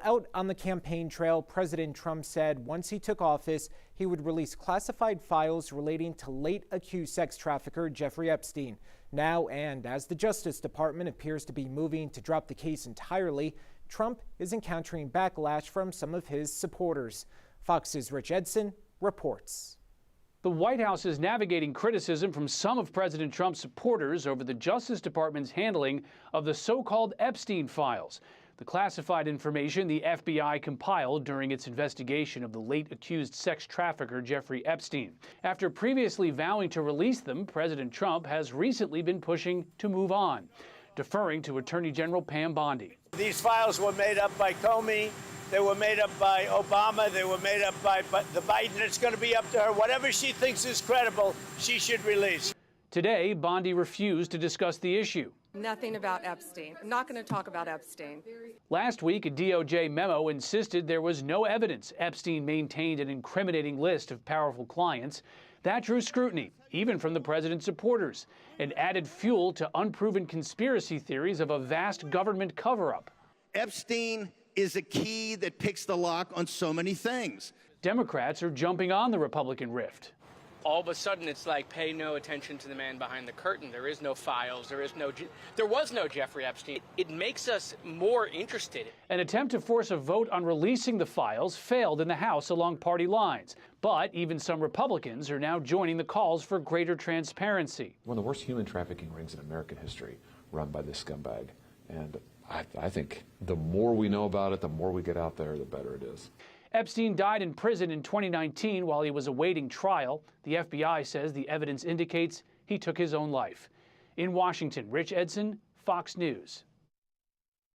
out on the campaign trail, President Trump said once he took office, he would release classified files relating to late accused sex trafficker Jeffrey Epstein. Now, and as the Justice Department appears to be moving to drop the case entirely, Trump is encountering backlash from some of his supporters. Fox's Rich Edson reports. The White House is navigating criticism from some of President Trump's supporters over the Justice Department's handling of the so-called Epstein Files, the classified information the FBI compiled during its investigation of the late accused sex trafficker Jeffrey Epstein. After previously vowing to release them, President Trump has recently been pushing to move on, deferring to Attorney General Pam Bondi. These files were made up by Comey. They were made up by Obama. They were made up by the Biden. It's going to be up to her. Whatever she thinks is credible, she should release. Today, Bondi refused to discuss the issue. Nothing about Epstein. I'm not going to talk about Epstein. Last week, a DOJ memo insisted there was no evidence Epstein maintained an incriminating list of powerful clients. That drew scrutiny, even from the president's supporters, and added fuel to unproven conspiracy theories of a vast government cover-up. Epstein is a key that picks the lock on so many things. Democrats are jumping on the Republican rift. All of a sudden, it's like, pay no attention to the man behind the curtain. There is no files. There was no Jeffrey Epstein. It makes us more interested. An attempt to force a vote on releasing the files failed in the House along party lines. But even some Republicans are now joining the calls for greater transparency. One of the worst human trafficking rings in American history, run by this scumbag. And I think the more we know about it, the more we get out there, the better it is. Epstein died in prison in 2019 while he was awaiting trial. The FBI says the evidence indicates he took his own life. In Washington, Rich Edson, Fox News.